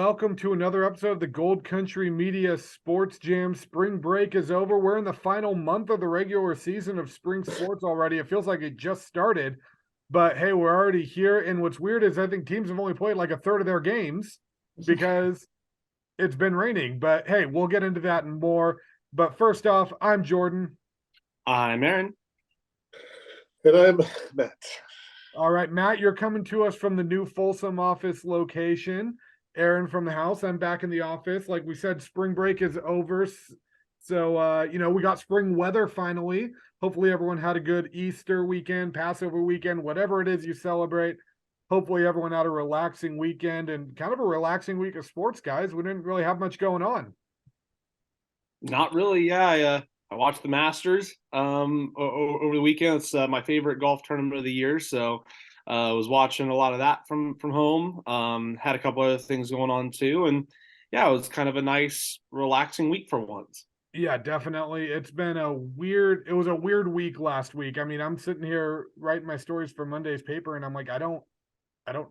welcome to another episode of the Gold Country Media Sports Jam. Spring break is over. We're in the final month of the regular season of spring sports already. It feels like it just started, but hey, we're already here. And what's weird is I think teams have only played like a third of their games because it's been raining. But hey, we'll get into that and more. But first off, I'm Jordan. I'm Aaron. And I'm Matt. All right, Matt, you're coming to us from the new Folsom office location. Aaron from the house. I'm back in the office. Like we said, spring break is over. So, we got spring weather finally. Hopefully, everyone had a good Easter weekend, Passover weekend, whatever it is you celebrate. Hopefully, everyone had a relaxing weekend and kind of a relaxing week of sports, guys. We didn't really have much going on. Not really. Yeah, I watched the Masters over the weekend. It's my favorite golf tournament of the year. So I was watching a lot of that from home. Had a couple other things going on too, and yeah, it was kind of a nice, relaxing week for once. Yeah, definitely. It was a weird week last week. I mean, I'm sitting here writing my stories for Monday's paper and I'm like, I don't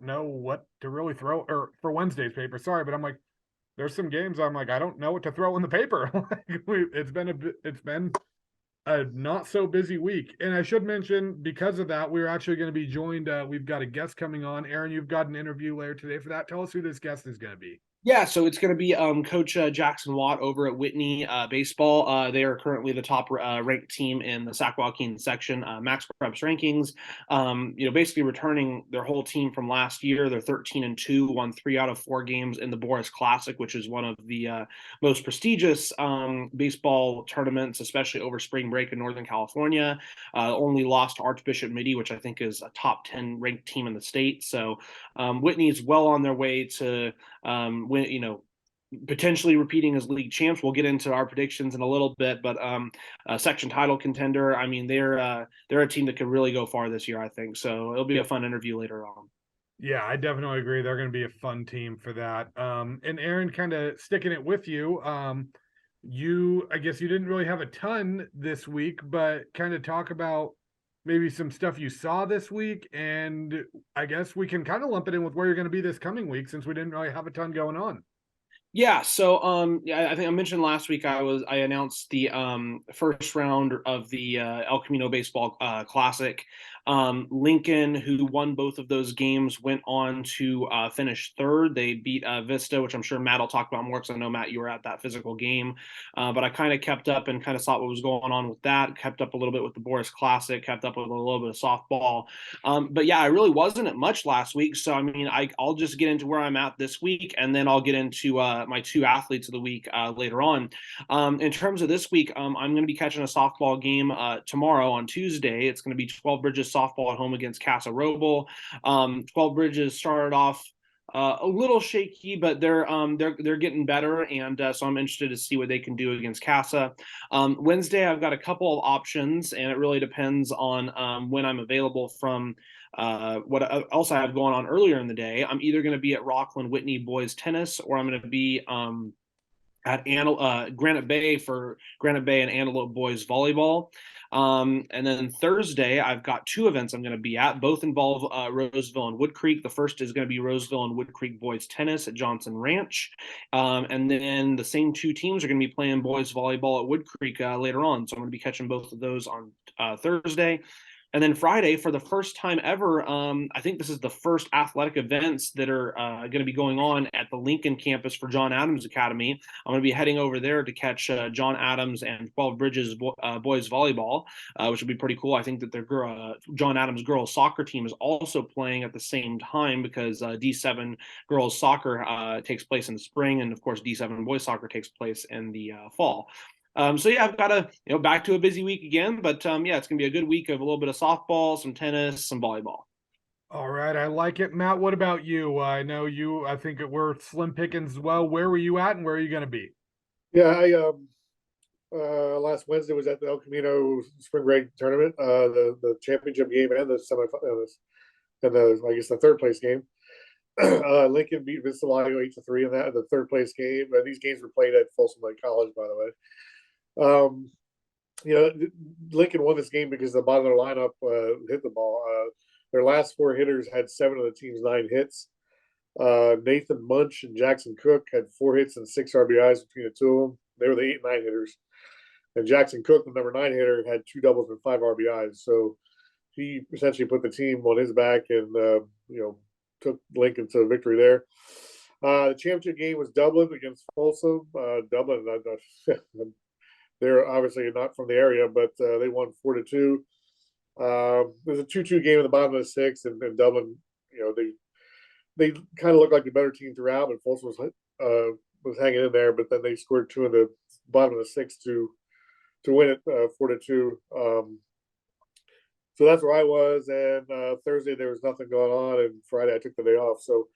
know what to really throw or for Wednesday's paper. Sorry, but I'm like, there's some games I'm like, I don't know what to throw in the paper. It's been a not so busy week. And I should mention, because of that, we're actually going to be joined. We've got a guest coming on. Aaron, you've got an interview later today for that. Tell us who this guest is going to be. Yeah, so it's going to be Coach Jackson Watt over at Whitney Baseball. They are currently the top ranked team in the Sac-Joaquin section, Max Preps rankings. Basically returning their whole team from last year. They're 13-2, won 3 out of 4 games in the Boris Classic, which is one of the most prestigious baseball tournaments, especially over spring break in Northern California. Only lost to Archbishop Mitty, which I think is a top 10 ranked team in the state. So Whitney is well on their way to potentially repeating as league champs. We'll get into our predictions in a little bit, but a section title contender. I mean, they're a team that could really go far this year, I think. So it'll be a fun interview later on. Yeah, I definitely agree. They're going to be a fun team for that. And Aaron, kind of sticking it with you. I guess you didn't really have a ton this week, but kind of talk about maybe some stuff you saw this week. And I guess we can kind of lump it in with where you're going to be this coming week since we didn't really have a ton going on. Yeah, so I think I mentioned last week I announced the first round of the El Camino Baseball Classic. Lincoln, who won both of those games, went on to finish third. They beat Vista, which I'm sure Matt will talk about more because I know Matt, you were at that physical game. But I kind of kept up and kind of saw what was going on with that. Kept up a little bit with the Boris Classic. Kept up with a little bit of softball. But yeah, I really wasn't at much last week. So I mean, I'll just get into where I'm at this week, and then I'll get into my 2 athletes of the week later on. In terms of this week, I'm going to be catching a softball game tomorrow on Tuesday. It's going to be 12 Bridges softball at home against Casa Roble. 12 Bridges started off a little shaky, but they're getting better, and so I'm interested to see what they can do against Casa. Wednesday, I've got a couple of options, and it really depends on when I'm available from what else I have going on earlier in the day. I'm either going to be at Rockland Whitney boys tennis, or I'm going to be at Granite Bay for Granite Bay and Antelope boys volleyball. And then Thursday, I've got 2 events I'm going to be at. Both involve Roseville and Wood Creek. The first is going to be Roseville and Wood Creek boys tennis at Johnson Ranch. And then the same 2 teams are going to be playing boys volleyball at Wood Creek later on. So I'm going to be catching both of those on Thursday. And then Friday, for the first time ever, I think this is the first athletic events that are going to be going on at the Lincoln campus for John Adams Academy. I'm going to be heading over there to catch John Adams and 12 Bridges boys volleyball, which will be pretty cool. I think that their John Adams girls soccer team is also playing at the same time because D7 girls soccer takes place in the spring, and of course D7 boys soccer takes place in the fall. So yeah, I've got back to a busy week again, but yeah, it's gonna be a good week of a little bit of softball, some tennis, some volleyball. All right, I like it. Matt, what about you? I know I think we're slim pickings as well. Where were you at and where are you going to be? Yeah, I last Wednesday was at the El Camino Spring Break Tournament, the championship game and the semifinals, and I guess the third place game. Lincoln beat Vista Lago 8-3 in the third place game. These games were played at Folsom Lake College, by the way. Lincoln won this game because the bottom of their lineup hit the ball. Their last 4 hitters had 7 of the team's 9 hits. Nathan Munch and Jackson Cook had 4 hits and 6 RBIs between the two of them. They were the 8 and 9 hitters. And Jackson Cook, the number 9 hitter, had 2 doubles and 5 RBIs. So he essentially put the team on his back and, took Lincoln to victory there. The championship game was Dublin against Folsom. Dublin, they're obviously not from the area, but they won 4-2. There's a 2-2 game in the bottom of the 6th, and Dublin, they kind of looked like the better team throughout, but Folsom was hanging in there. But then they scored 2 in the bottom of the 6th to win it 4-2. So that's where I was. And Thursday there was nothing going on, and Friday I took the day off. So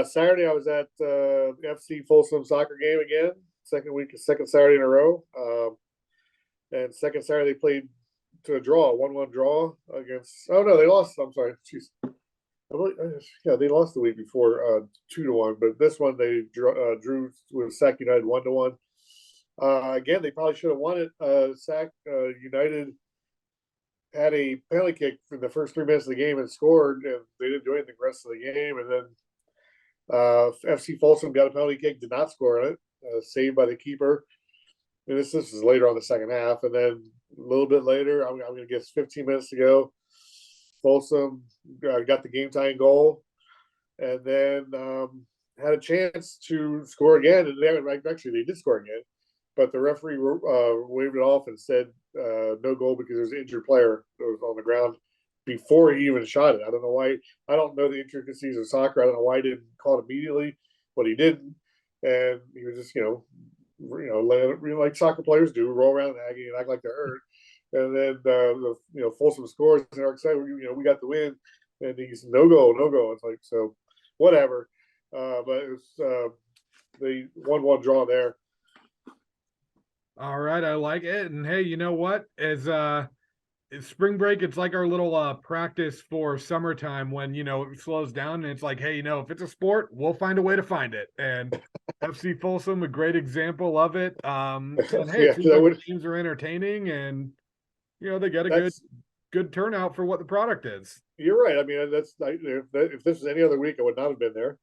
Saturday I was at the FC Folsom soccer game again. Second Saturday in a row. And second Saturday they played to a draw, 1-1 draw against. Oh no, they lost. I'm sorry. Jeez. Yeah, they lost the week before 2-1, but this one they drew with Sac United 1-1. Again, they probably should have won it. Sac United had a penalty kick for the first 3 minutes of the game and scored, and they didn't do anything the rest of the game. And then FC Folsom got a penalty kick, did not score on it, saved by the keeper. And this is later on the second half. And then a little bit later, I'm going to guess 15 minutes to go, Folsom got the game tying goal, and then had a chance to score again. And they did score again, but the referee waved it off and said no goal because there's an injured player that was on the ground before he even shot it. I don't know why. I don't know the intricacies of soccer. I don't know why he didn't call it immediately, but he didn't, and he was just like soccer players do, roll around and act like they're hurt. And then Folsom scores and they're excited. We got the win, and he's no goal. It's like, so whatever. But it was the 1-1 draw there. All right, I like it. And hey, you know what? As it's spring break, it's like our little practice for summertime when it slows down, and it's like, hey, if it's a sport, we'll find a way to find it. And FC Folsom, a great example of it. And hey, Yeah, it seems like the teams are entertaining, and they get a good turnout for what the product is. You're right. I mean, if this was any other week, I would not have been there.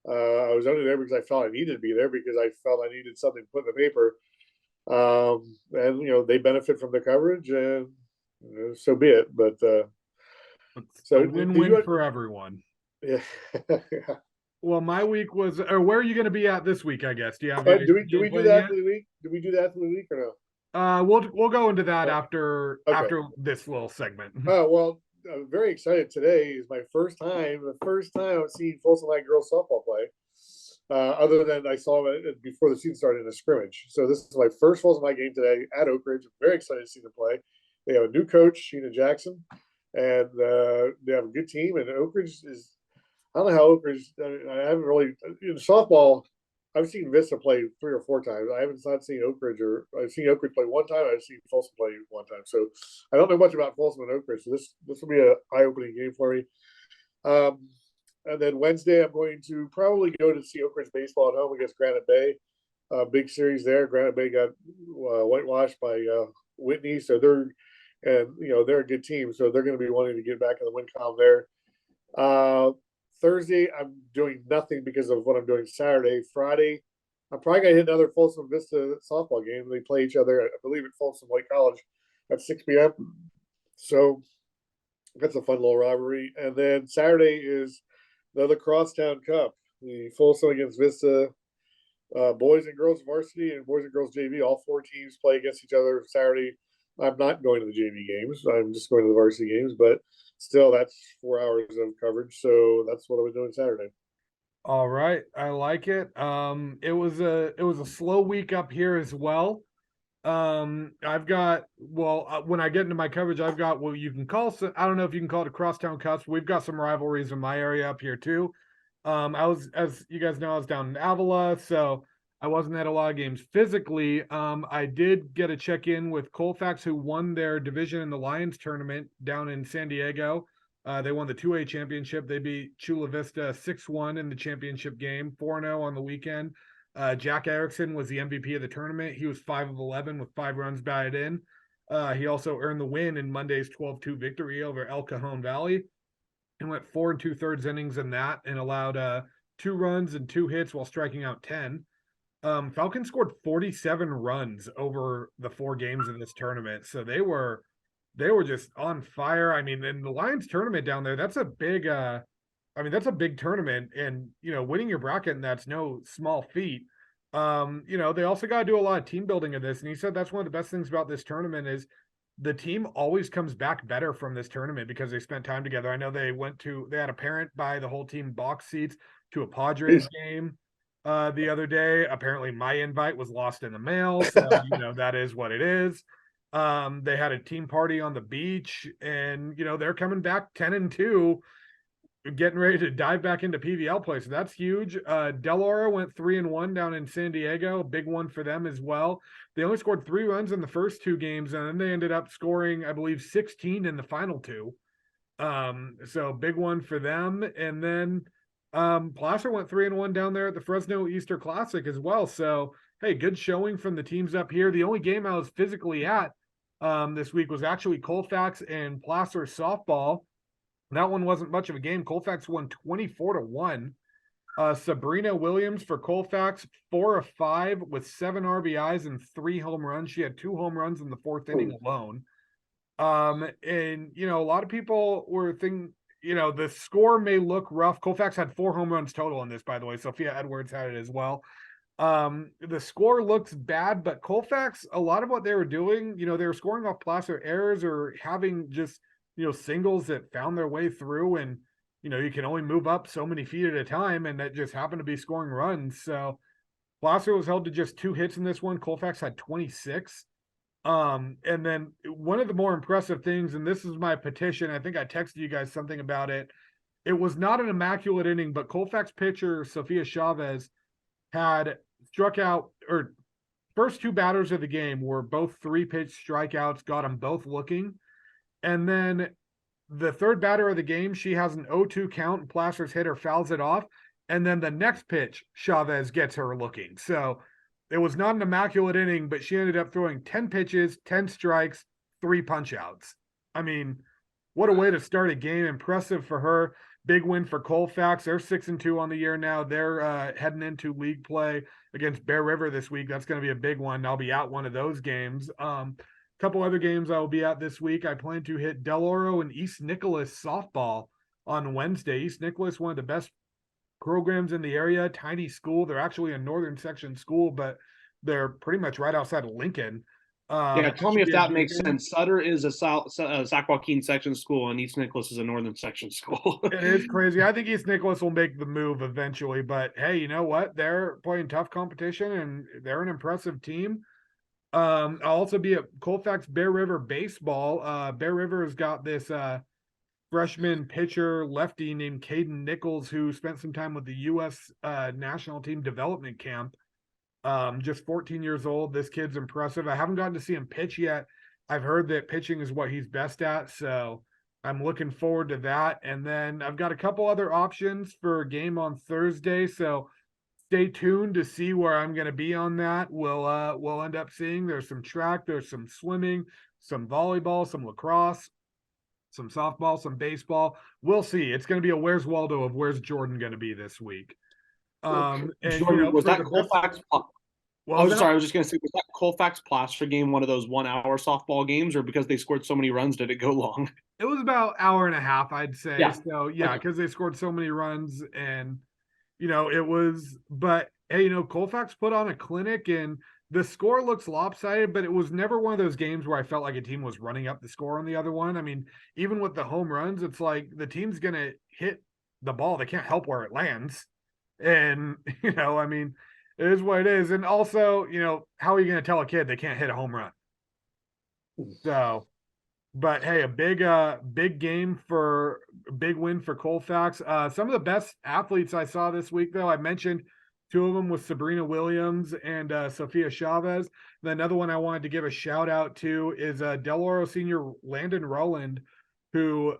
I was only there because I felt I needed to be there, because I felt I needed something to put in the paper. And they benefit from the coverage, and so be it. But so win-win for everyone. Yeah. Well, my week was, or where are you going to be at this week? I guess. Do you have? Do we do that for the week? Do we do that for the week or no? We'll go into that after this little segment. Oh well, I'm very excited. Today is the first time I've seen Folsom High girls softball play. Other than I saw it before the season started in a scrimmage. So this is my first Folsom High game today at Oak Ridge. I'm very excited to see them play. They have a new coach, Sheena Jackson, and they have a good team. And Oak Ridge is, I don't know how Oak Ridge, I haven't really, in softball, I've seen Vista play 3 or 4 times. I haven't seen Oak Ridge, or I've seen Oak Ridge play 1 time. I've seen Folsom play 1 time. So I don't know much about Folsom and Oak Ridge. So this will be an eye-opening game for me. And then Wednesday, I'm going to probably go to see Oak Ridge baseball at home against Granite Bay. Big series there. Granite Bay got whitewashed by Whitney, so they're a good team, so they're going to be wanting to get back in the win column there. Thursday, I'm doing nothing because of what I'm doing Saturday. Friday, I'm probably going to hit another Folsom Vista softball game. They play each other, I believe, at Folsom Lake College at 6 p.m. So that's a fun little rivalry. And then Saturday is the Lacrosse Town Cup, the Folsom against Vista boys and girls varsity and boys and girls JV. All 4 teams play against each other Saturday. I'm not going to the JV games. I'm just going to the varsity games, but still, that's 4 hours of coverage. So that's what I was doing Saturday. All right, I like it. It was a slow week up here as well. I've got, when I get into my coverage, I've got what you can call, I don't know if you can call it a crosstown cups. We've got some rivalries in my area up here too. As you guys know, I was down in Avila, so I wasn't at a lot of games physically. I did get a check in with Colfax, who won their division in the Lions tournament down in San Diego. They won the 2A championship. They beat Chula Vista 6-1 in the championship game, 4-0 on the weekend. Jack Erickson was the MVP of the tournament. He was 5 of 11 with 5 runs batted in. He also earned the win in Monday's 12-2 victory over El Cajon Valley and went 4 2/3 innings in that, and allowed 2 runs and 2 hits while striking out 10. Falcons scored 47 runs over the 4 games in this tournament. So they were just on fire. I mean, in the Lions tournament down there, that's a big that's a big tournament, and winning your bracket and that's no small feat. They also got to do a lot of team building in this, and he said that's one of the best things about this tournament is the team always comes back better from this tournament because they spent time together. I know they had a parent buy the whole team box seats to a Padres game the other day. Apparently my invite was lost in the mail, so that is what it is. They had a team party on the beach, and they're coming back 10-2, getting ready to dive back into PVL play. So that's huge. Del Oro went 3-1 down in San Diego. Big one for them as well. They only scored 3 runs in the first 2 games, and then they ended up scoring, I believe, 16 in the final 2. So big one for them. And then Placer went 3-1 down there at the Fresno Easter Classic as well. So hey, good showing from the teams up here. The only game I was physically at this week was actually Colfax and Placer softball. That one wasn't much of a game. Colfax won 24-1. Sabrina Williams for Colfax, 4 of 5 with 7 RBIs and 3 home runs. She had 2 home runs in the 4th inning alone. And a lot of people were thinking, the score may look rough. Colfax had 4 home runs total in this, by the way. Sophia Edwards had it as well. The score looks bad, but Colfax, a lot of what they were doing, they were scoring off Placer errors or having just singles that found their way through, and you can only move up so many feet at a time, and that just happened to be scoring runs. So Placer was held to just 2 hits in this one. Colfax had 26. And then one of the more impressive things, and this is my petition, I think I texted you guys something about it. It was not an immaculate inning, but Colfax pitcher Sofia Chavez had struck out, or first 2 batters of the game were both 3-pitch strikeouts, got them both looking. And then the 3rd batter of the game, she has an 0-2 count, and Placer's hitter fouls it off. And then the next pitch, Chavez gets her looking. So it was not an immaculate inning, but she ended up throwing 10 pitches, 10 strikes, 3 punch-outs. I mean, what a way to start a game. Impressive for her. Big win for Colfax. They're 6-2 on the year now. They're heading into league play against Bear River this week. That's going to be a big one. I'll be at one of those games. Couple other games I will be at this week. I plan to hit Del Oro and East Nicholas softball on Wednesday. East Nicholas, one of the best programs in the area, tiny school. They're actually a northern section school, but they're pretty much right outside of Lincoln. Tell me if that makes sense. Sutter is a Sac Joaquin section school, and East Nicholas is a northern section school. It is crazy. I think East Nicholas will make the move eventually, but hey, you know what? They're playing tough competition, and they're an impressive team. I'll also be at Colfax Bear River baseball. Bear River has got this freshman pitcher lefty named Caden Nichols, who spent some time with the U.S. National Team Development Camp. Just 14 years old. This kid's impressive. I haven't gotten to see him pitch yet. I've heard that pitching is what he's best at, so I'm looking forward to that. And then I've got a couple other options for a game on Thursday, so stay tuned to see where I'm going to be on that. We'll end up seeing there's some track, there's some swimming, some volleyball, some lacrosse, some softball, some baseball. We'll see. It's going to be a Where's Waldo of Where's Jordan going to be this week. And Jordan, was that Colfax? Sorry, I was just going to say, was that Colfax Placer game one of those 1-hour softball games, or because they scored so many runs, did it go long? It was about hour and a half, I'd say. Yeah. So yeah, because they scored so many runs, and it was, but hey, Colfax put on a clinic, and the score looks lopsided, but it was never one of those games where I felt like a team was running up the score on the other one. I mean, even with the home runs, it's like the team's going to hit the ball. They can't help where it lands. And, I mean, it is what it is. And also, how are you going to tell a kid they can't hit a home run? So, but hey, a big game for a big win for Colfax. Some of the best athletes I saw this week, though, I mentioned 2 of them was Sabrina Williams and Sofia Chavez. The another one I wanted to give a shout out to is Del Oro senior Landon Rowland, who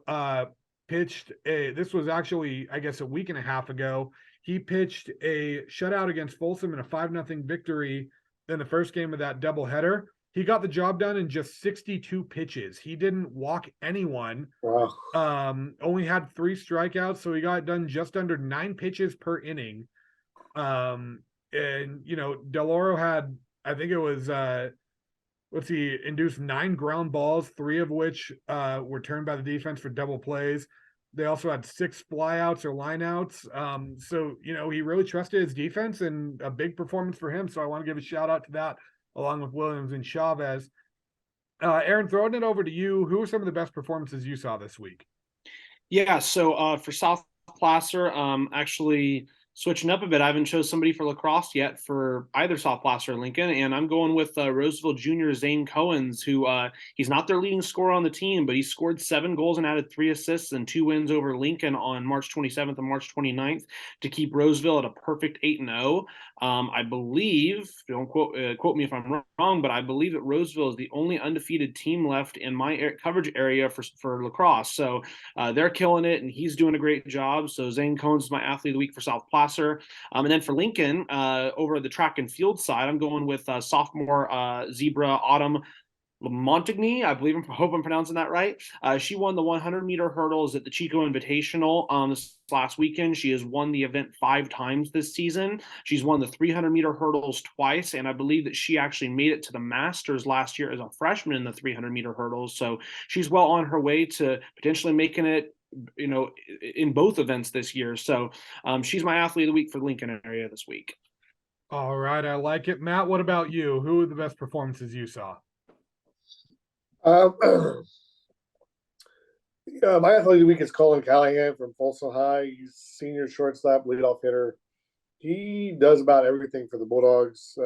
pitched this was actually, I guess, a week and a half ago. He pitched a shutout against Folsom in a 5-0 victory in the first game of that doubleheader. he got the job done in just 62 pitches. He didn't walk anyone. Wow. Only had 3 strikeouts, so he got done just under 9 pitches per inning. And Del Oro had, I think it was induced 9 ground balls, 3 of which were turned by the defense for double plays. They also had 6 flyouts or lineouts. So he really trusted his defense, and a big performance for him. So I want to give a shout out to that, along with Williams and Chavez. Aaron, throwing it over to you. Who are some of the best performances you saw this week? Yeah, so for South Placer, actually switching up a bit, I haven't chose somebody for lacrosse yet for either South Placer or Lincoln, and I'm going with Roseville Junior Zane Cohens, who he's not their leading scorer on the team, but he scored 7 goals and added 3 assists and 2 wins over Lincoln on March 27th and March 29th to keep Roseville at a perfect 8-0. I believe, don't quote me if I'm wrong, but I believe that Roseville is the only undefeated team left in my coverage area for lacrosse. So they're killing it, and he's doing a great job. So Zane Cohens is my athlete of the week for South Placer. And then for Lincoln, over the track and field side, I'm going with sophomore Zebra Autumn Montigny. I hope I'm pronouncing that right. She won the 100-meter hurdles at the Chico Invitational this last weekend. She has won the event 5 times this season. She's won the 300-meter hurdles twice, and I believe that she actually made it to the Masters last year as a freshman in the 300-meter hurdles. So she's well on her way to potentially making it in both events this year. So she's my athlete of the week for the Lincoln area this week. All right, I like it. Matt, what about you? Who are the best performances you saw? My athlete of the week is Colin Callahan from Folsom High. He's senior shortstop, leadoff hitter. He does about everything for the Bulldogs.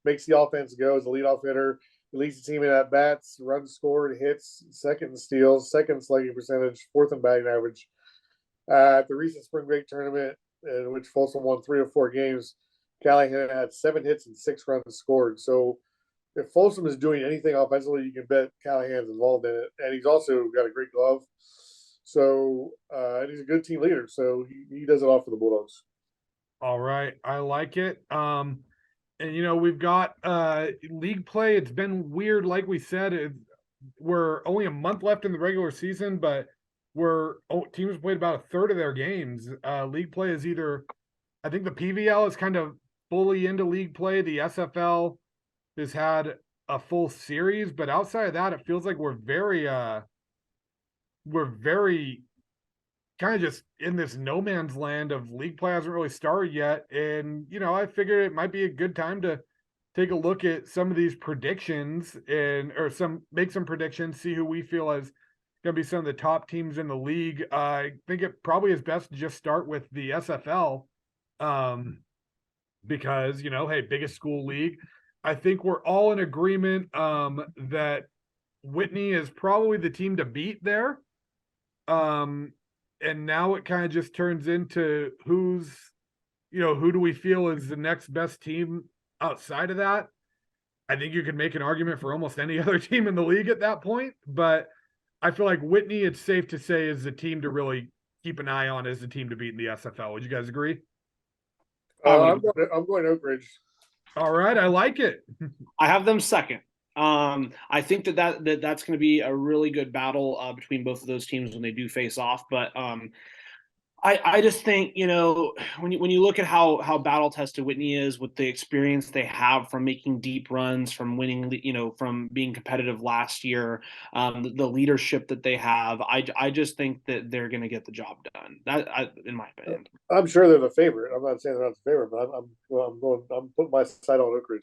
Makes the offense go as a leadoff hitter. He leads the team in at bats, runs scored, hits, second in steals, second in slugging percentage, 4th in batting average. At the recent spring break tournament, in which Folsom won 3 of 4 games, Callahan had 7 hits and 6 runs scored. So if Folsom is doing anything offensively, you can bet Callahan's involved in it. And he's also got a great glove. So and he's a good team leader. So he does it all for the Bulldogs. All right, I like it. And we've got league play. It's been weird, like we said. We're only a month left in the regular season, but teams played about a third of their games. League play is I think the PVL is kind of fully into league play. The SFL has had a full series, but outside of that, it feels like we're very kind of just in this no man's land of league play. Hasn't really started yet. And, I figured it might be a good time to take a look at some of these predictions make some predictions, see who we feel is going to be some of the top teams in the league. I think it probably is best to just start with the SFL because, hey, biggest school league. I think we're all in agreement that Whitney is probably the team to beat there. And now it kind of just turns into who do we feel is the next best team outside of that. I think you could make an argument for almost any other team in the league at that point, but I feel like Whitney, it's safe to say, is the team to really keep an eye on as the team to beat in the SFL. Would you guys agree? I'm going Oak Ridge. All right, I like it. I have them second. I think that's going to be a really good battle between both of those teams when they do face off. But I just think when you look at how battle tested Whitney is with the experience they have from making deep runs, from winning, from being competitive last year, the leadership that they have, I just think that they're going to get the job done. In my opinion, I'm sure they're the favorite. I'm not saying they're not the favorite, but I'm putting my side on Oak Ridge.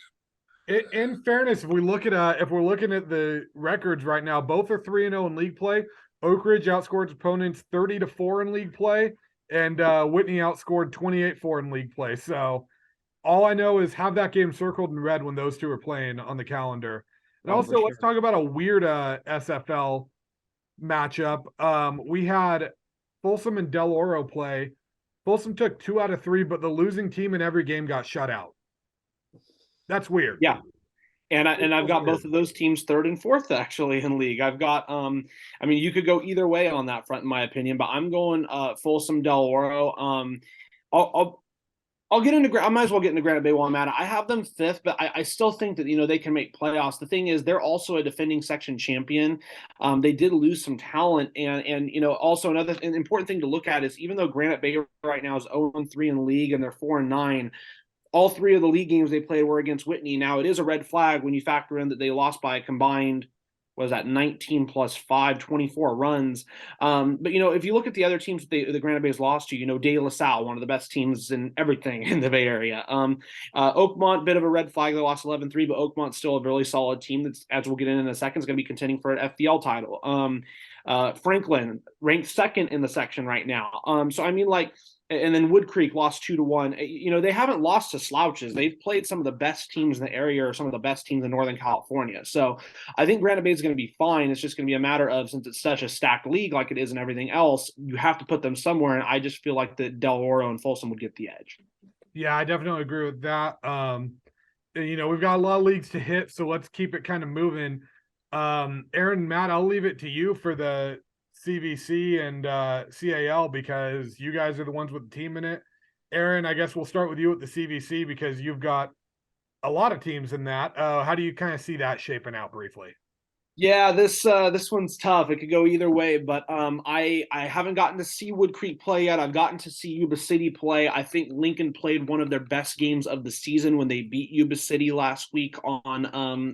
In fairness, if we're looking at the records right now, both are 3-0 in league play. Oak Ridge outscored its opponents 30-4 in league play, and Whitney outscored 28-4 in league play. So all I know is have that game circled in red when those two are playing on the calendar. And also, let's talk about a weird SFL matchup. We had Folsom and Del Oro play. Folsom took 2 out of 3, but the losing team in every game got shut out. That's weird. Yeah. And I've got both of those teams 3rd and 4th actually in league. I've got you could go either way on that front in my opinion, but I'm going Folsom Del Oro. I might as well get into Granite Bay while I'm at it. I have them fifth, but I still think that, they can make playoffs. The thing is, they're also a defending section champion. They did lose some talent. And also an important thing to look at is even though Granite Bay right now is 0-3 in the league and they're 4-9, all three of the league games they played were against Whitney. Now, it is a red flag when you factor in that they lost by a combined, what is that, 19 plus 5, 24 runs. But, if you look at the other teams that the Granite Bay's lost to, De La Salle, one of the best teams in everything in the Bay Area. Oakmont, bit of a red flag. They lost 11-3, but Oakmont's still a really solid team that's, as we'll get in a second, is going to be contending for an FPL title. Franklin, ranked second in the section right now. So, and then Wood Creek lost 2-1. They haven't lost to slouches. They've played some of the best teams in the area or some of the best teams in Northern California. So I think Granite Bay is going to be fine. It's just going to be a matter of, since it's such a stacked league like it is and everything else, you have to put them somewhere. And I just feel like that Del Oro and Folsom would get the edge. Yeah, I definitely agree with that. We've got a lot of leagues to hit, so let's keep it kind of moving. Aaron, Matt, I'll leave it to you for the CVC and CAL because you guys are the ones with the team in it. Aaron, I guess we'll start with you at the CVC because you've got a lot of teams in that. How do you kind of see that shaping out briefly? Yeah, this one's tough. It could go either way, but I haven't gotten to see Wood Creek play yet. I've gotten to see Yuba City play. I think Lincoln played one of their best games of the season when they beat Yuba City last week on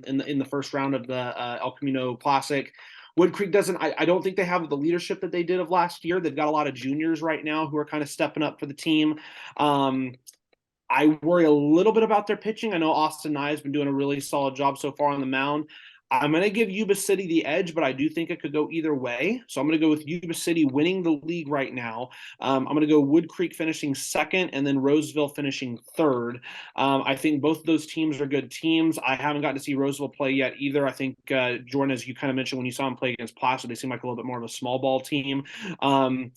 in the first round of the El Camino Classic. Wood Creek doesn't. I don't think they have the leadership that they did of last year. They've got a lot of juniors right now who are kind of stepping up for the team. I worry a little bit about their pitching. I know Austin Nye has been doing a really solid job so far on the mound. I'm going to give Yuba City the edge, but I do think it could go either way. So I'm going to go with Yuba City winning the league right now. I'm going to go Wood Creek finishing second and then Roseville finishing third. I think both of those teams are good teams. I haven't gotten to see Roseville play yet either. I think, Jordan, as you kind of mentioned, when you saw him play against Placer, they seem like a little bit more of a small ball team. And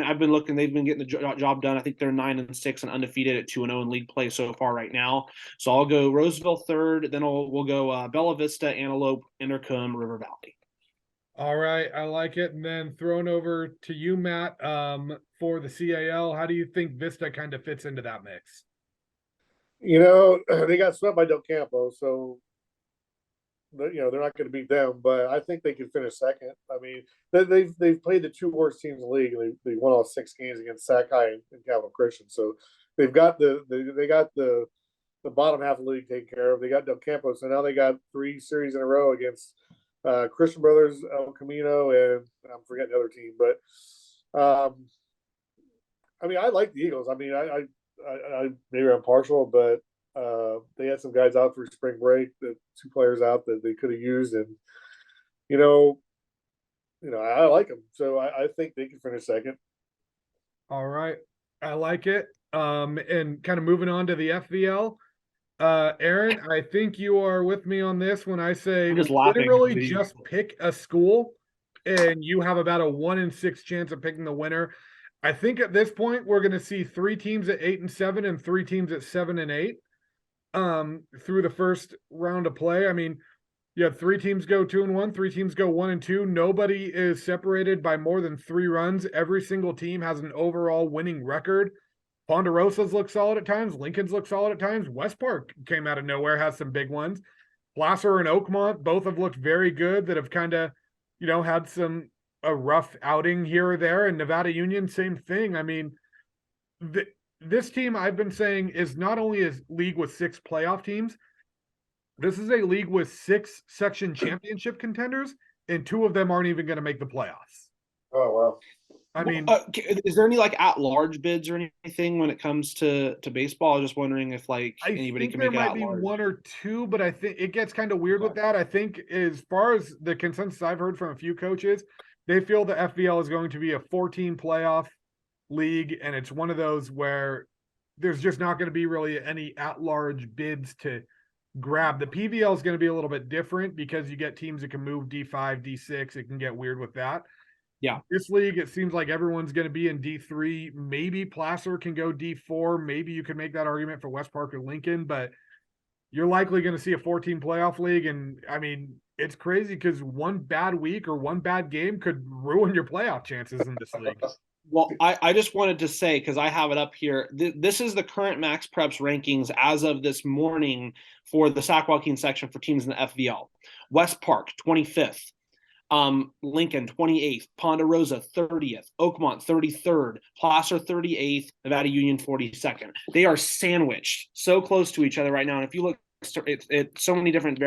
I've been looking, they've been getting the job done. I think they're 9-6 and undefeated at 2-0 in league play so far right now. So I'll go Roseville third, then we'll go Bella Vista, Antelope, Intercom, River Valley. All right, I like it. And then thrown over to you, Matt, for the CAL. How do you think Vista kind of fits into that mix? They got swept by Del Campo, so they're not going to beat them, but I think they can finish second. I mean, they've played the two worst teams in the league, and they won all 6 games against Sakai and Capital Christian. So they've got the bottom half of the league taken care of. They got Del Campo, so now they got 3 series in a row against Christian Brothers, El Camino, and I'm forgetting the other team. But I like the Eagles. I mean, I maybe I'm partial, but they had some guys out for spring break, the 2 players out that they could have used, and I like them, so I think they can finish second. All right, I like it. And kind of moving on to the FVL, Aaron, I think you are with me on this when I say literally just pick a school, and you have about a 1 in 6 chance of picking the winner. I think at this point we're going to see 3 teams at 8-7 and 3 teams at 7-8. Through the first round of play. I mean, you have 3 teams go 2-1, 3 teams go 1-2. Nobody is separated by more than 3 runs. Every single team has an overall winning record. Ponderosa's look solid at times. Lincoln's look solid at times. West Park came out of nowhere, has some big ones. Placer and Oakmont both have looked very good, that have kind of, had a rough outing here or there. And Nevada Union, same thing. I mean, this team, I've been saying, is not only a league with 6 playoff teams, this is a league with 6 section championship contenders, and 2 of them aren't even going to make the playoffs. Oh, wow. I mean, is there any at-large bids or anything when it comes to baseball? I was just wondering if anybody can make it at-large. There might be 1 or 2, but I think it gets kind of weird with that. I think as far as the consensus I've heard from a few coaches, they feel the FVL is going to be a 14 playoff league, and it's one of those where there's just not going to be really any at-large bids to grab. The PVL is going to be a little bit different because you get teams that can move D5, D6. It can get weird with that. Yeah. This league, it seems like everyone's going to be in D3. Maybe Placer can go D4. Maybe you can make that argument for West Park or Lincoln, but you're likely going to see a 14 playoff league. And I mean, it's crazy because one bad week or one bad game could ruin your playoff chances in this league. Well, I just wanted to say, because I have it up here, this is the current Max Preps rankings as of this morning for the Sac Joaquin section for teams in the FVL. West Park, 25th. Lincoln, 28th. Ponderosa, 30th. Oakmont, 33rd. Placer, 38th. Nevada Union, 42nd. They are sandwiched so close to each other right now. And if you look, it's so many different,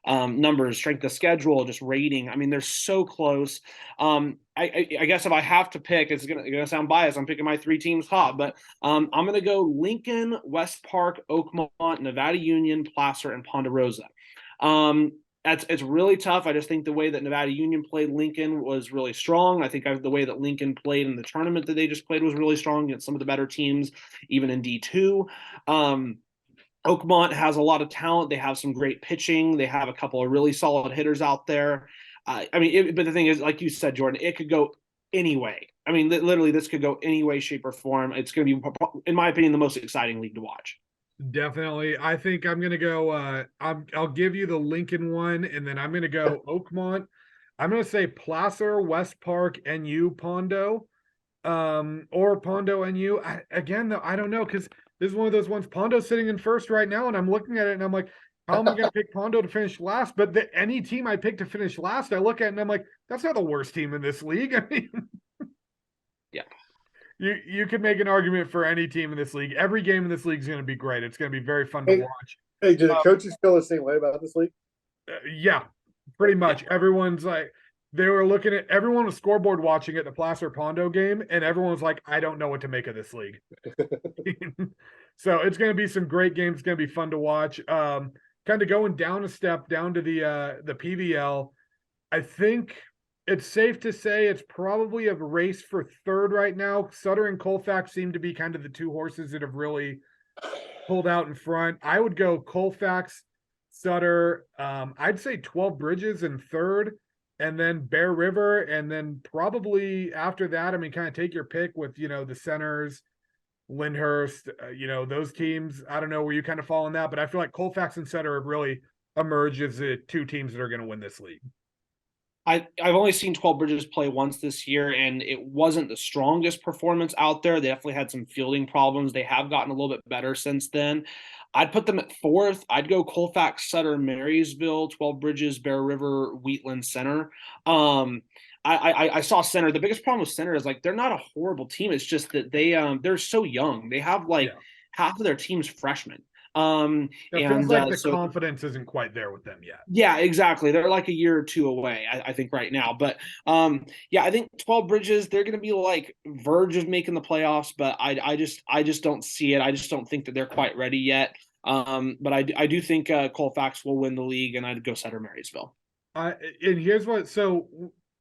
numbers, strength of schedule, just rating. I mean, they're so close. I guess if I have to pick, it's gonna sound biased. I'm picking my 3 teams hot, but I'm gonna go Lincoln, West Park, Oakmont, Nevada Union, Placer, and Ponderosa. It's really tough. I just think the way that Nevada Union played Lincoln was really strong. I think the way that Lincoln played in the tournament that they just played was really strong against some of the better teams, even in D2. Oakmont has a lot of talent. They have some great pitching. They have a couple of really solid hitters out there. But the thing is, like you said, Jordan, it could go any way. I mean, literally, this could go any way, shape, or form. It's going to be, in my opinion, the most exciting league to watch. Definitely. I think I'm gonna go I'll give you the Lincoln one, and then I'm gonna go Oakmont. I'm gonna say Placer, West Park, NU, Pondo. Or Pondo NU. Again, though, I don't know, because this is one of those ones. Pondo's sitting in first right now, and I'm looking at it and I'm like, how am I gonna pick Pondo to finish last? But any team I pick to finish last, I look at it and I'm like, that's not the worst team in this league. I mean, yeah. You could make an argument for any team in this league. Every game in this league is going to be great. It's going to be very fun to watch. Hey, do the coaches feel the same way about this league? Yeah, pretty much. Yeah. Everyone's like, they were looking at, everyone was scoreboard watching at the Placer Pondo game, and everyone was like, I don't know what to make of this league. So it's going to be some great games. It's going to be fun to watch. Kind of going down a step down to the PVL. I think it's safe to say it's probably a race for third right now. Sutter and Colfax seem to be kind of the 2 horses that have really pulled out in front. I would go Colfax, Sutter. I'd say 12 Bridges in third, and then Bear River. And then probably after that, I mean, kind of take your pick with, the Centers, Lyndhurst, those teams. I don't know where you kind of fall in that, but I feel like Colfax and Sutter have really emerged as the 2 teams that are going to win this league. I've only seen 12 Bridges play once this year, and it wasn't the strongest performance out there. They definitely had some fielding problems. They have gotten a little bit better since then. I'd put them at 4th. I'd go Colfax, Sutter, Marysville, 12 Bridges, Bear River, Wheatland, Center. I saw Center. The biggest problem with Center is, like, they're not a horrible team. It's just that they're so young. They have half of their team's freshmen. It feels like the confidence isn't quite there with them yet. Yeah, exactly. They're like a year or 2 away, I think, right now. But I think 12 Bridges, they're going to be like verge of making the playoffs, but I just don't see it. I just don't think that they're quite ready yet. But I do think Colfax will win the league, and I'd go Sutter Marysville. And here's what. So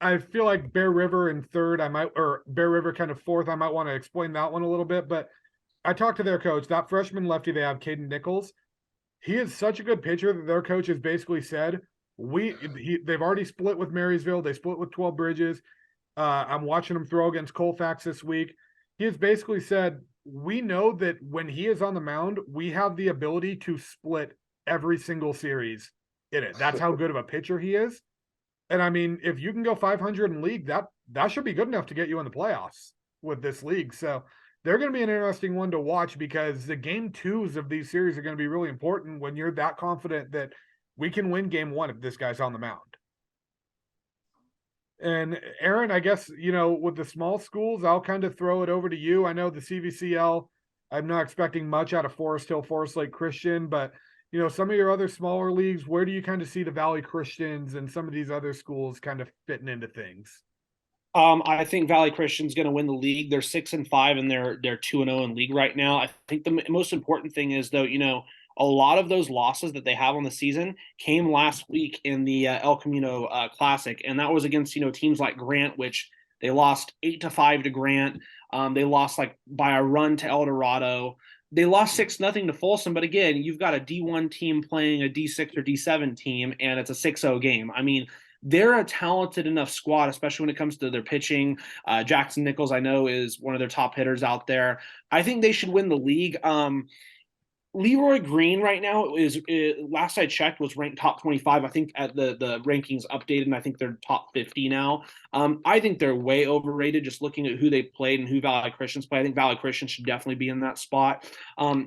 I feel like Bear River in third, or Bear River kind of 4th. I might want to explain that one a little bit, but I talked to their coach, that freshman lefty they have, Caden Nichols. He is such a good pitcher that their coach has basically said, they've already split with Marysville. They split with 12 Bridges. I'm watching him throw against Colfax this week. He has basically said, we know that when he is on the mound, we have the ability to split every single series in it. That's how good of a pitcher he is. And I mean, if you can go 500 in league, that should be good enough to get you in the playoffs with this league. So they're going to be an interesting one to watch, because the game 2s of these series are going to be really important when you're that confident that we can win game 1 if this guy's on the mound. And Aaron, I guess, with the small schools, I'll kind of throw it over to you. I know the CVCL, I'm not expecting much out of Forest Hill, Forest Lake Christian, but some of your other smaller leagues, where do you kind of see the Valley Christians and some of these other schools kind of fitting into things? I think Valley Christian's going to win the league. They're 6-5, and they're 2-0 in league right now. I think the most important thing is, though, a lot of those losses that they have on the season came last week in the El Camino Classic, and that was against teams like Grant, which they lost 8-5 to Grant. They lost by a run to El Dorado. They lost 6-0 to Folsom, but again, you've got a D1 team playing a D6 or D7 team, and it's a 6-0 game. I mean, they're a talented enough squad, especially when it comes to their pitching. Jackson Nichols, I know, is one of their top hitters out there. I think they should win the league. Leroy Green right now is last I checked was ranked top 25. I think at the rankings updated, and I think they're top 50 now. I think they're way overrated. Just looking at who they played and who Valley Christians play, I think Valley Christian should definitely be in that spot.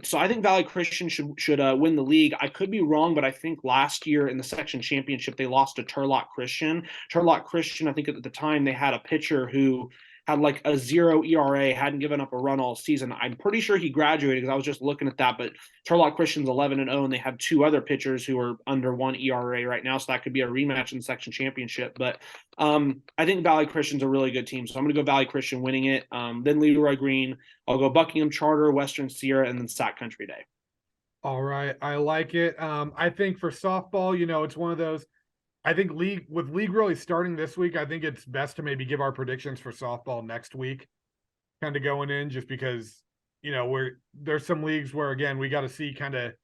So I think Valley Christian should win the league. I could be wrong, but I think last year in the section championship they lost to Turlock Christian. Turlock Christian, I think at the time they had a pitcher who had like a 0 ERA, hadn't given up a run all season. I'm pretty sure he graduated because I was just looking at that. But Turlock Christian's 11-0, and they have two other pitchers who are under 1 ERA right now, so that could be a rematch in the section championship. But I think Valley Christian's a really good team, so I'm going to go Valley Christian winning it. Then Leroy Green. I'll go Buckingham Charter, Western Sierra, and then Sac Country Day. All right, I like it. I think for softball, it's one of those. I think league really starting this week, I think it's best to maybe give our predictions for softball next week, kind of going in, just because there's some leagues where again we got to see kind of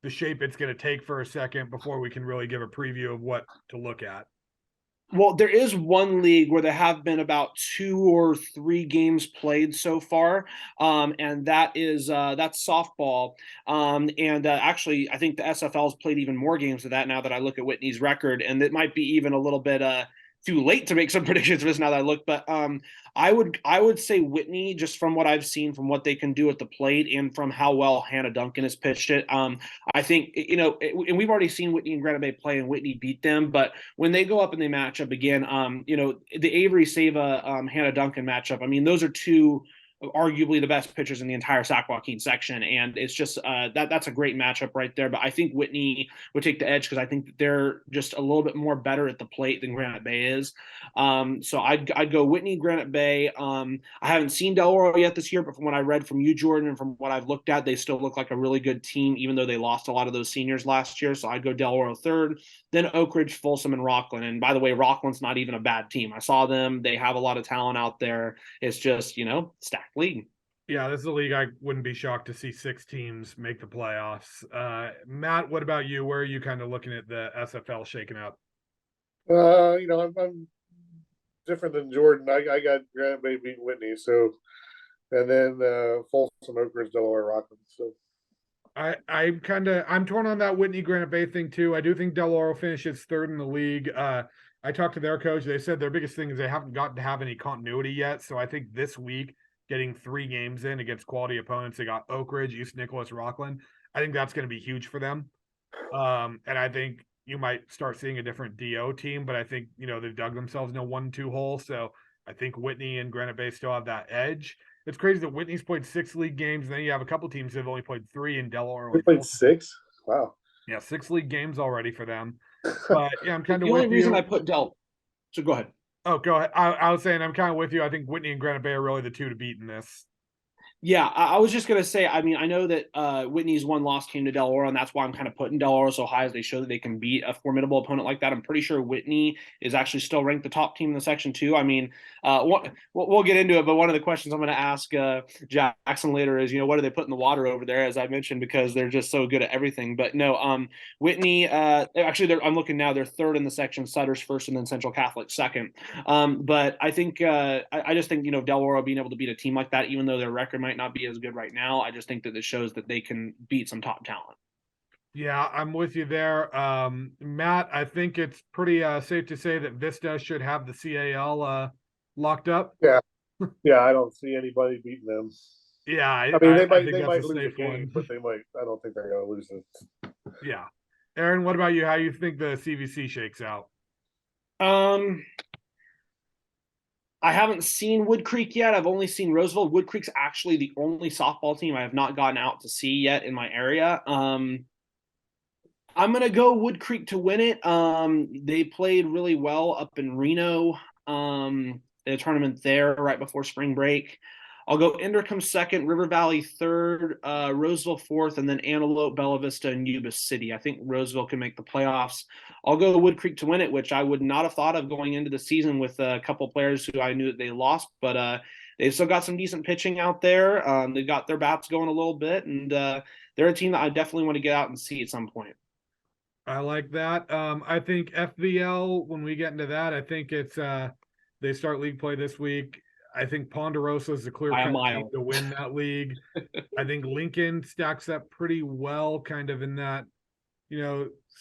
the shape it's going to take for a second before we can really give a preview of what to look at. Well, there is one league where there have been about 2 or 3 games played so far, and that's softball. Actually, I think the SFL has played even more games of that now that I look at Whitney's record, and it might be even a little bit too late to make some predictions for this now that I look. But I would say Whitney, just from what I've seen, from what they can do at the plate, and from how well Hannah Duncan has pitched it. I think and we've already seen Whitney and Granite Bay play, and Whitney beat them. But when they go up and they match up again, the Avery Seva Hannah Duncan matchup. I mean, those are two arguably the best pitchers in the entire Sac Joaquin section, and it's just that's a great matchup right there. But I think Whitney would take the edge because I think that they're just a little bit more better at the plate than Granite Bay is. So I'd go Whitney, Granite Bay. I haven't seen Del Oro yet this year, but from what I read from you, Jordan, and from what I've looked at, they still look like a really good team, even though they lost a lot of those seniors last year. So I'd go Del Oro third, then Oak Ridge, Folsom, and Rockland. And by the way, Rockland's not even a bad team. I saw them; they have a lot of talent out there. It's just stacked league. Yeah, this is a league I wouldn't be shocked to see 6 teams make the playoffs. Matt, what about you? Where are you kind of looking at the SFL shaking out? I'm different than Jordan. I got Granite Bay beating Whitney, so, and then Folsom, Oak Ridge, Delaware, Rockland. So I'm torn on that Whitney Granite Bay thing too. I do think Del Oro finishes third in the league. I talked to their coach. They said their biggest thing is they haven't gotten to have any continuity yet. So I think this week, getting 3 games in against quality opponents, they got Oak Ridge, East Nicholas, Rockland. I think that's going to be huge for them. And I think you might start seeing a different DO team, but I think, they've dug themselves in a 1-2 hole. So I think Whitney and Granite Bay still have that edge. It's crazy that Whitney's played 6 league games, and then you have a couple teams that have only played 3 in Del Oro. We played 6? Wow. Yeah, 6 league games already for them. But yeah, I'm kind of the with only reason you. I put Del. So go ahead. Oh, go ahead. I was saying I'm kind of with you. I think Whitney and Granite Bay are really the two to beat in this. Yeah, I was just gonna say. I mean, I know that Whitney's one loss came to Del Oro, and that's why I'm kind of putting Del Oro so high, as they show that they can beat a formidable opponent like that. I'm pretty sure Whitney is actually still ranked the top team in the section too. I mean, we'll get into it, but one of the questions I'm going to ask Jackson later is, what do they put in the water over there? As I mentioned, because they're just so good at everything. But no, Whitney. Actually, I'm looking now. They're third in the section. Sutter's first, and then Central Catholic second. But I think I just think Del Oro being able to beat a team like that, even though their record might not be as good right now, I just think that it shows that they can beat some top talent. Yeah, I'm with you there. Matt, I think it's pretty safe to say that Vista should have the CAL locked up. Yeah, I don't see anybody beating them. Yeah, I mean they might a lose a safe game, one. but they might. I don't think they're going to lose it. Yeah, Aaron, what about you? How you think the CVC shakes out? I haven't seen Wood Creek yet. I've only seen Roseville. Wood Creek's actually the only softball team I have not gotten out to see yet in my area. I'm going to go Wood Creek to win it. They played really well up in Reno, the tournament there right before spring break. I'll go Inderkum second, River Valley third, Roseville fourth, and then Antelope, Bella Vista, and Yuba City. I think Roseville can make the playoffs. I'll go Wood Creek to win it, which I would not have thought of going into the season with a couple of players who I knew that they lost, but they've still got some decent pitching out there. They've got their bats going a little bit, and they're a team that I definitely want to get out and see at some point. I like that. I think FVL, when we get into that, I think it's they start league play this week. I think Ponderosa is the clear By a cut team mile. to win that league. I think Lincoln stacks up pretty well, kind of in that,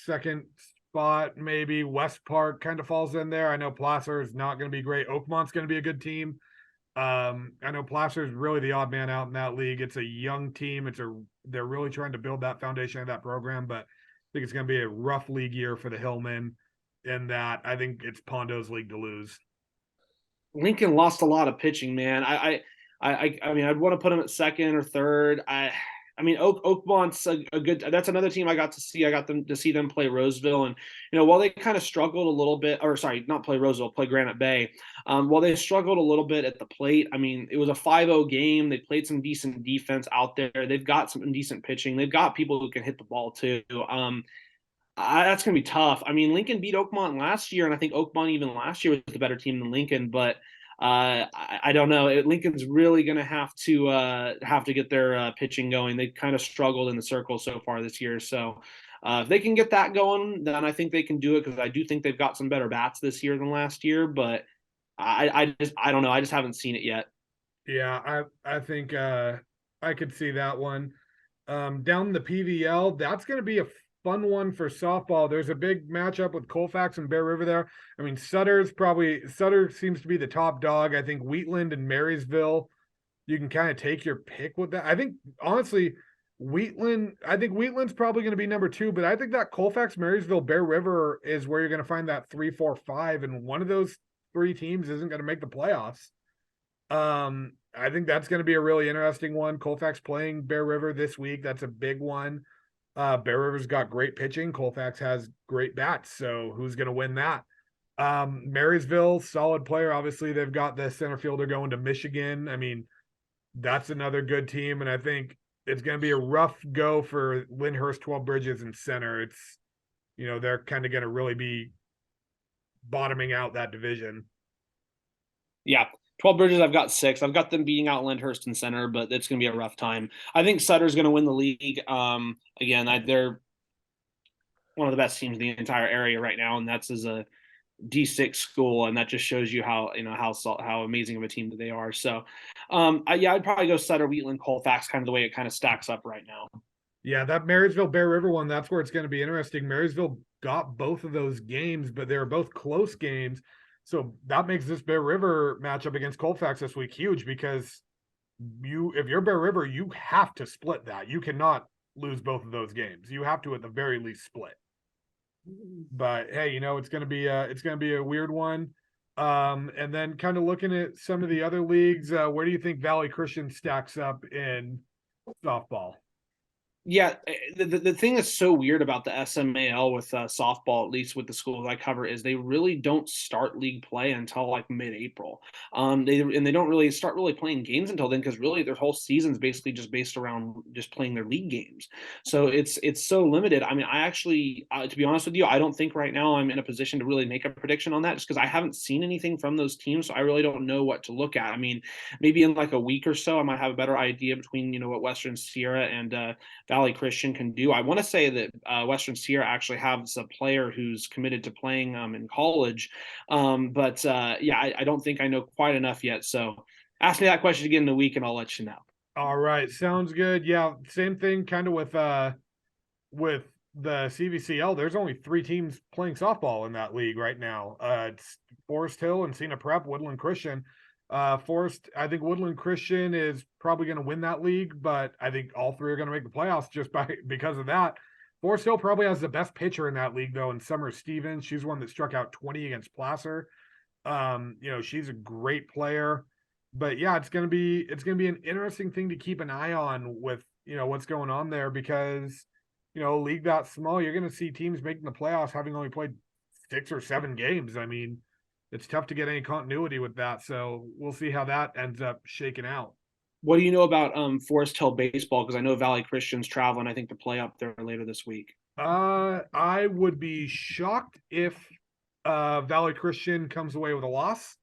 second spot. Maybe West Park kind of falls in there. I know Placer is not going to be great. Oakmont's going to be a good team. I know Placer is really the odd man out in that league. It's a young team. They're really trying to build that foundation of that program, but I think it's going to be a rough league year for the Hillmen. In that, I think it's Pondo's league to lose. Lincoln lost a lot of pitching, man. I mean, I'd want to put him at second or third. I mean, Oakmont's a good. That's another team I got to see. I got them to see them play Roseville, and while they kind of struggled a little bit, or sorry, not play Roseville, play Granite Bay. While they struggled a little bit at the plate, I mean, it was a 5-0 game. They played some decent defense out there. They've got some decent pitching. They've got people who can hit the ball too. That's going to be tough. I mean, Lincoln beat Oakmont last year, and I think Oakmont even last year was the better team than Lincoln. But I don't know. Lincoln's really going to have to get their pitching going. They kind of struggled in the circle so far this year. So if they can get that going, then I think they can do it, because I do think they've got some better bats this year than last year. But I don't know. I just haven't seen it yet. Yeah, I think I could see that one. Down the PVL, that's going to be a fun one for softball. There's a big matchup with Colfax and Bear River there. I mean, Sutter seems to be the top dog. I think Wheatland and Marysville, you can kind of take your pick with that. I think honestly, Wheatland's probably going to be number 2, but I think that Colfax, Marysville, Bear River is where you're going to find that 3, 4, 5, and one of those 3 teams isn't going to make the playoffs. I think that's going to be a really interesting one. Colfax playing Bear River this week. That's a big one. Bear River's got great pitching. Colfax has great bats. So who's going to win that? Marysville, solid player. Obviously, they've got the center fielder going to Michigan. I mean, that's another good team. And I think it's going to be a rough go for Lyndhurst, 12 Bridges in center. It's, they're kind of going to really be bottoming out that division. Yeah. 12 Bridges, I've got 6. I've got them beating out Lyndhurst in center, but it's going to be a rough time. I think Sutter's going to win the league. Again, they're one of the best teams in the entire area right now, and that's as a D6 school, and that just shows you how how amazing of a team that they are. So, I'd probably go Sutter, Wheatland, Colfax, kind of the way it kind of stacks up right now. Yeah, that Marysville Bear River one, that's where it's going to be interesting. Marysville got both of those games, but they were both close games. So that makes this Bear River matchup against Colfax this week huge, because if you're Bear River, you have to split that. You cannot lose both of those games. You have to at the very least split. But hey, it's going to be a weird one. And then kind of looking at some of the other leagues, where do you think Valley Christian stacks up in softball? Yeah, the thing that's so weird about the SMAL with softball, at least with the schools I cover, is they really don't start league play until like mid-April. They don't really start playing games until then, because really their whole season's basically just based around just playing their league games. So it's so limited. I mean, I actually, to be honest with you, I don't think right now I'm in a position to really make a prediction on that, just because I haven't seen anything from those teams, so I really don't know what to look at. I mean, maybe in like a week or so, I might have a better idea between what Western Sierra and Valley Christian can do. I want to say that Western Sierra actually has a player who's committed to playing in college. I don't think I know quite enough yet. So ask me that question again in a week and I'll let you know. All right. Sounds good. Yeah. Same thing kind of with the CVCL. There's only 3 teams playing softball in that league right now. It's Forest Hill, Encina Prep, Woodland Christian. I think Woodland Christian is probably going to win that league, but I think all 3 are going to make the playoffs just because of that. Forest Hill probably has the best pitcher in that league, though, in Summer Stevens. She's one that struck out 20 against Placer. She's a great player. But yeah, it's gonna be an interesting thing to keep an eye on with what's going on there, because a league that small, you're gonna see teams making the playoffs having only played 6 or 7 games. I mean, it's tough to get any continuity with that. So we'll see how that ends up shaking out. What do you know about Forest Hill baseball? Because I know Valley Christian's traveling, I think, to play up there later this week. I would be shocked if Valley Christian comes away with a loss.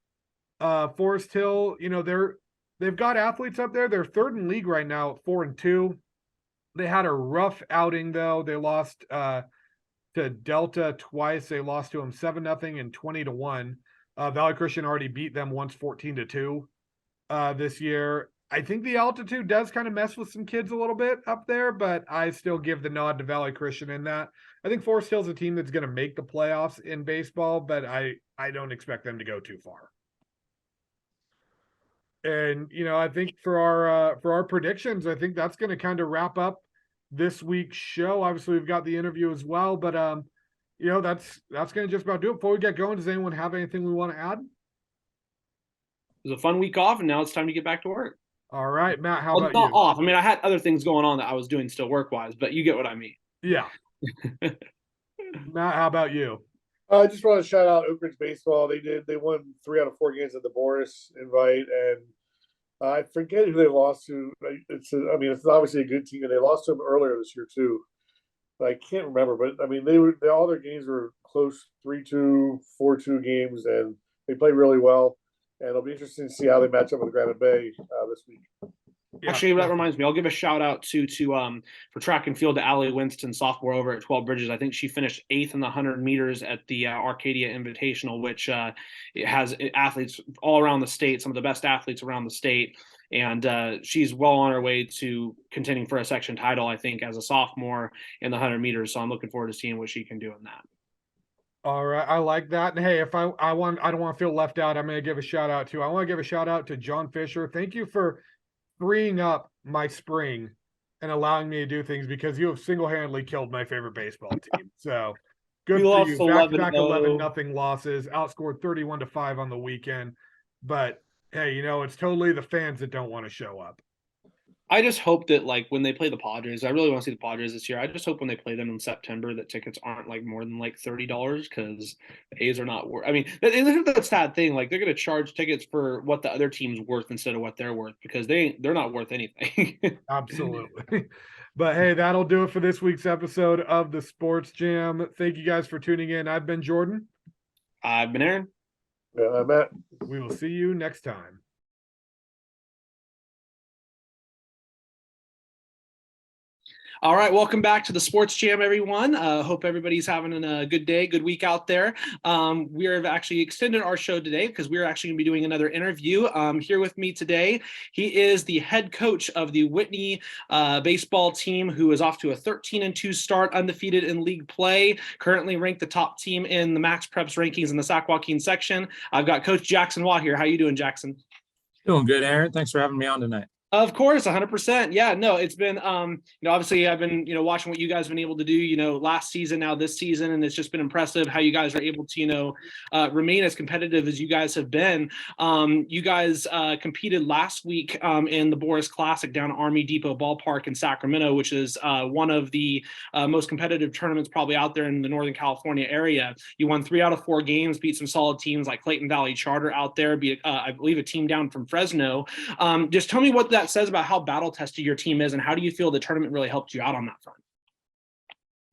Forest Hill, they've got athletes up there. They're 3rd in league right now at 4-2. They had a rough outing though. They lost to Delta twice. They lost to them 7-0 and 20-1. Valley Christian already beat them once 14-2. this year. I think the altitude does kind of mess with some kids a little bit up there, but I still give the nod to Valley Christian in that. I think Forest Hill's a team that's going to make the playoffs in baseball, but I don't expect them to go too far. And I think for our predictions, I think that's going to kind of wrap up this week's show. Obviously, we've got the interview as well, but that's going to just about do it. Before we get going, does anyone have anything we want to add? It was a fun week off, and now it's time to get back to work. All right, Matt, how Well, about not you? off. I mean, I had other things going on that I was doing still work-wise, but you get what I mean. Yeah. Matt, how about you? I just want to shout out Oak Ridge baseball. They won 3 out of 4 games at the Boris Invite, and I forget who they lost to. It's obviously a good team, and they lost to them earlier this year too. I can't remember, but I mean, all their games were close, 3-2, 4-2 games, and they played really well. And it'll be interesting to see how they match up with Granite Bay this week. Yeah. Actually, that reminds me. I'll give a shout out to for track and field to Allie Winston, sophomore over at 12 Bridges. I think she finished 8th in the 100 meters at the Arcadia Invitational, which it has athletes all around the state, some of the best athletes around the state. And she's well on her way to contending for a section title, I think, as a sophomore in the 100 meters. So I'm looking forward to seeing what she can do in that. All right, I like that. And hey, if I don't want to feel left out, I'm going to give a shout out to. I want to give a shout out to John Fisher. Thank you for freeing up my spring and allowing me to do things, because you have single-handedly killed my favorite baseball team. So good for you. Back-to-back 11-0 losses, outscored 31-5 on the weekend. But hey, it's totally the fans that don't want to show up. I just hope that, like, when they play the Padres, I really want to see the Padres this year. I just hope when they play them in September that tickets aren't like more than like $30, because the A's are not worth. I mean, that's the sad thing. Like, they're going to charge tickets for what the other team's worth instead of what they're worth, because they're not worth anything. Absolutely. But hey, that'll do it for this week's episode of the Sports Jam. Thank you guys for tuning in. I've been Jordan. I've been Aaron. Yeah, I'm Matt. We will see you next time. All right, welcome back to the Sports Jam, everyone. Hope everybody's having a good day, good week out there. We have actually extended our show today because we're actually going to be doing another interview. Here with me today, he is the head coach of the Whitney baseball team, who is off to a 13-2 start, undefeated in league play, currently ranked the top team in the Max Preps rankings in the Sac Joaquin section. I've got Coach Jackson Waugh here. How you doing, Jackson? Doing good, Aaron. Thanks for having me on tonight. Of course, 100%. Yeah, no, it's been, obviously I've been, watching what you guys have been able to do, last season, now this season, and it's just been impressive how you guys are able to, remain as competitive as you guys have been. You guys competed last week in the Boris Classic down at Army Depot Ballpark in Sacramento, which is one of the most competitive tournaments probably out there in the Northern California area. You won 3 out of 4 games, beat some solid teams like Clayton Valley Charter out there, beat, I believe, a team down from Fresno. Just tell me what that says about how battle tested your team is, and how do you feel the tournament really helped you out on that front?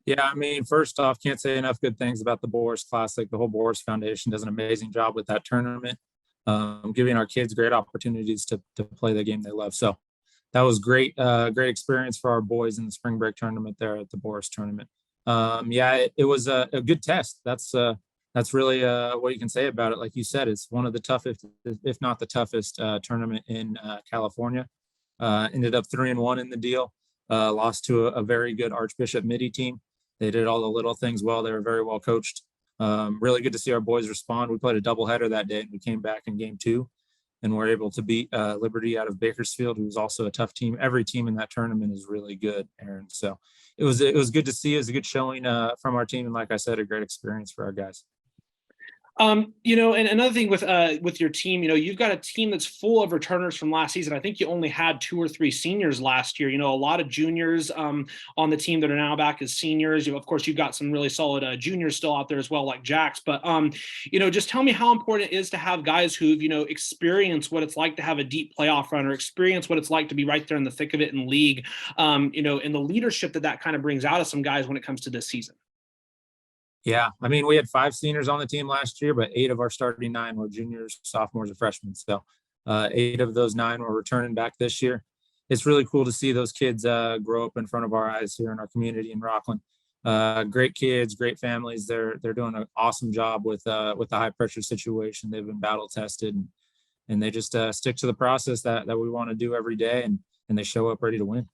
Yeah, I mean, first off, can't say enough good things about the Boris Classic. The whole Boris Foundation does an amazing job with that tournament, giving our kids great opportunities to play the game they love. So that was great experience for our boys in the spring break tournament there at the Boris tournament. It was a good test. That's really what you can say about it. Like you said, it's one of the toughest, if not the toughest tournament in California. Ended up 3-1 in the deal. Lost to a very good Archbishop Midi team. They did all the little things well. They were very well coached. Really good to see our boys respond. We played a doubleheader that day, and we came back in game 2 and were able to beat Liberty out of Bakersfield, who was also a tough team. Every team in that tournament is really good, Aaron. So it was good to see. It was a good showing from our team, and like I said, a great experience for our guys. And another thing with your team, you've got a team that's full of returners from last season. I think you only had 2 or 3 seniors last year. A lot of juniors on the team that are now back as seniors. Of course, you've got some really solid juniors still out there as well, like Jax. But just tell me how important it is to have guys who've experienced what it's like to have a deep playoff run, or experience what it's like to be right there in the thick of it in league. And the leadership that kind of brings out of some guys when it comes to this season. Yeah, I mean, we had 5 seniors on the team last year, but 8 of our starting 9 were juniors, sophomores, and freshmen. So 8 of those 9 were returning back this year. It's really cool to see those kids grow up in front of our eyes here in our community in Rockland. Great kids, great families. They're doing an awesome job with the high pressure situation. They've been battle tested, and and they just stick to the process that we want to do every day, and they show up ready to win.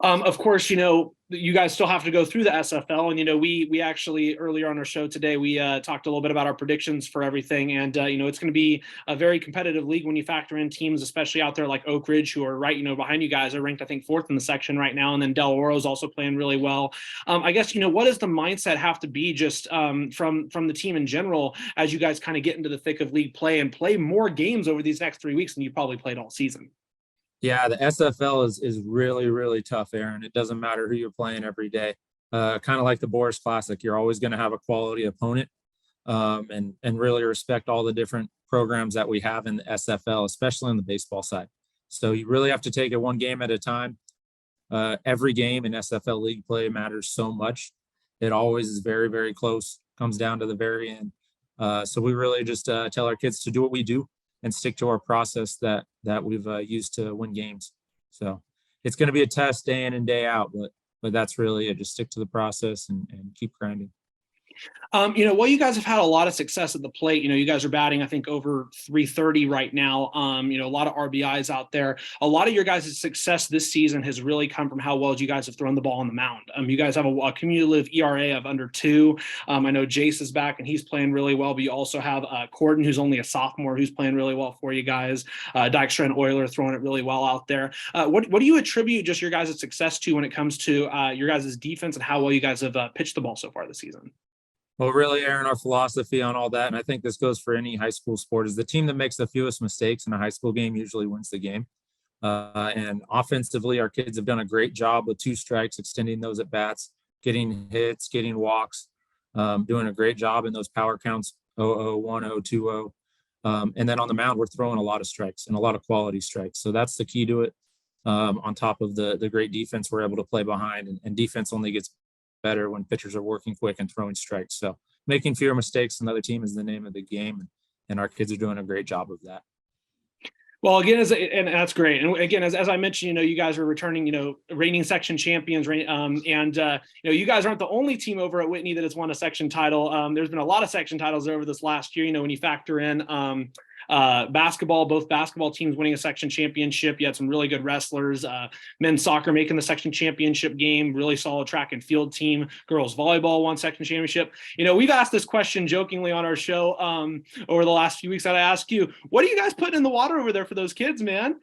Of course, you guys still have to go through the SFL, and we actually earlier on our show today we talked a little bit about our predictions for everything, and it's going to be a very competitive league when you factor in teams, especially out there like Oak Ridge, who are right behind you guys, are ranked I think 4th in the section right now, and then Del Oro is also playing really well. I guess what does the mindset have to be just from the team in general as you guys kind of get into the thick of league play and play more games over these next 3 weeks than you probably played all season? Yeah, the SFL is really, really tough, Aaron. It doesn't matter who you're playing every day. Kind of like the Boris Classic, you're always going to have a quality opponent, and really respect all the different programs that we have in the SFL, especially on the baseball side. So you really have to take it one game at a time. Every game in SFL league play matters so much. It always is very, very close, comes down to the very end. So we really just tell our kids to do what we do and stick to our process that we've used to win games. So it's going to be a test day in and day out, but that's really it. Just stick to the process and keep grinding. Well, you guys have had a lot of success at the plate. You guys are batting, I think, over 330 right now. A lot of RBIs out there. A lot of your guys' success this season has really come from how well you guys have thrown the ball on the mound. You guys have a cumulative ERA of under 2. I know Jace is back and he's playing really well, but you also have Corden, who's only a sophomore, who's playing really well for you guys. Dykstra and Euler throwing it really well out there. What do you attribute just your guys' success to when it comes to your guys' defense and how well you guys have pitched the ball so far this season? Well, really, Aaron, our philosophy on all that, and I think this goes for any high school sport, is the team that makes the fewest mistakes in a high school game usually wins the game. And offensively, our kids have done a great job with 2 strikes, extending those at bats, getting hits, getting walks, doing a great job in those power counts, 0-0, 1-0, 2-0. And then on the mound, we're throwing a lot of strikes and a lot of quality strikes. So that's the key to it. On top of the great defense we're able to play behind, and defense only gets better when pitchers are working quick and throwing strikes. So making fewer mistakes than the other team is the name of the game, and our kids are doing a great job of that. Well, again, and that's great. And again, as I mentioned, you guys are returning, reigning section champions, and you guys aren't the only team over at Whitney that has won a section title. There's been a lot of section titles over this last year. When you factor in basketball, both basketball teams winning a section championship. You had some really good wrestlers. Men's soccer making the section championship game. Really solid track and field team. Girls volleyball won section championship. We've asked this question jokingly on our show over the last few weeks. That I ask you, what are you guys putting in the water over there for those kids, man?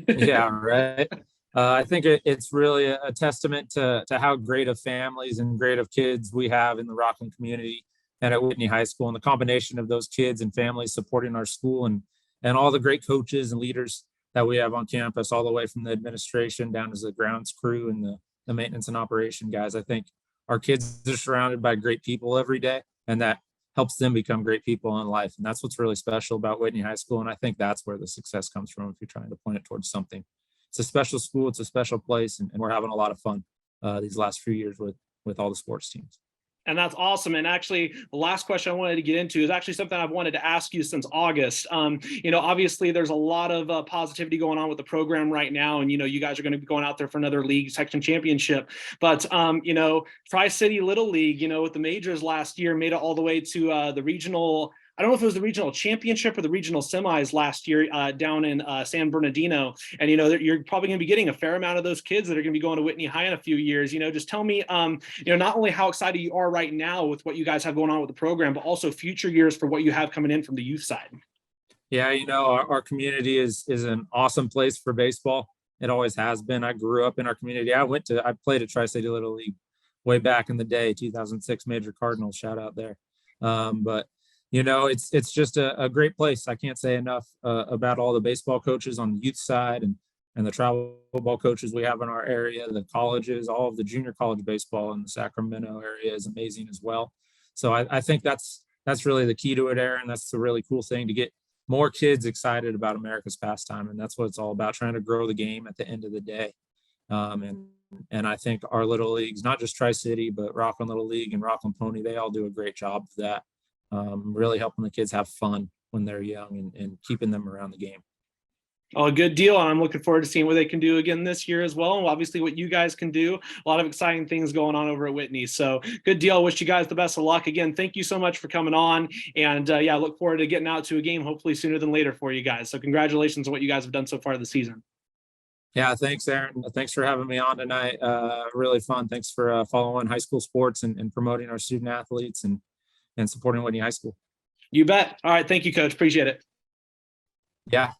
Yeah, right. I think it's really a testament to how great of families and great of kids we have in the Rockland community and at Whitney High School, and the combination of those kids and families supporting our school, and all the great coaches and leaders that we have on campus, all the way from the administration down to the grounds crew and the maintenance and operation guys. I think our kids are surrounded by great people every day, and that helps them become great people in life. And that's what's really special about Whitney High School. And I think that's where the success comes from if you're trying to point it towards something. It's a special school, it's a special place, and we're having a lot of fun these last few years with all the sports teams. And that's awesome. And actually, the last question I wanted to get into is actually something I've wanted to ask you since August. Obviously, there's a lot of positivity going on with the program right now. And, you guys are going to be going out there for another league section championship. But, Tri-City Little League, with the majors last year, made it all the way to the regional. I don't know if it was the regional championship or the regional semis last year down in San Bernardino. And, you're probably going to be getting a fair amount of those kids that are going to be going to Whitney High in a few years. Just tell me, not only how excited you are right now with what you guys have going on with the program, but also future years for what you have coming in from the youth side. Yeah, our community is an awesome place for baseball. It always has been. I grew up in our community. I played at Tri-City Little League way back in the day, 2006 Major Cardinals, shout out there. But it's just a great place. I can't say enough about all the baseball coaches on the youth side and the travel football coaches we have in our area, the colleges, all of the junior college baseball in the Sacramento area is amazing as well. So I think that's really the key to it, Aaron. That's the really cool thing, to get more kids excited about America's pastime. And that's what it's all about, trying to grow the game at the end of the day. And I think our little leagues, not just Tri-City, but Rockland Little League and Rockland Pony, they all do a great job of that. Really helping the kids have fun when they're young and keeping them around the game. Oh, a good deal. And I'm looking forward to seeing what they can do again this year as well. And obviously what you guys can do. A lot of exciting things going on over at Whitney. So good deal. Wish you guys the best of luck. Again, thank you so much for coming on. And yeah, look forward to getting out to a game hopefully sooner than later for you guys. So congratulations on what you guys have done so far this season. Yeah, thanks, Aaron. Thanks for having me on tonight. Really fun. Thanks for following high school sports and promoting our student athletes and supporting Whitney High School. You bet. All right. Thank you, Coach. Appreciate it. Yeah,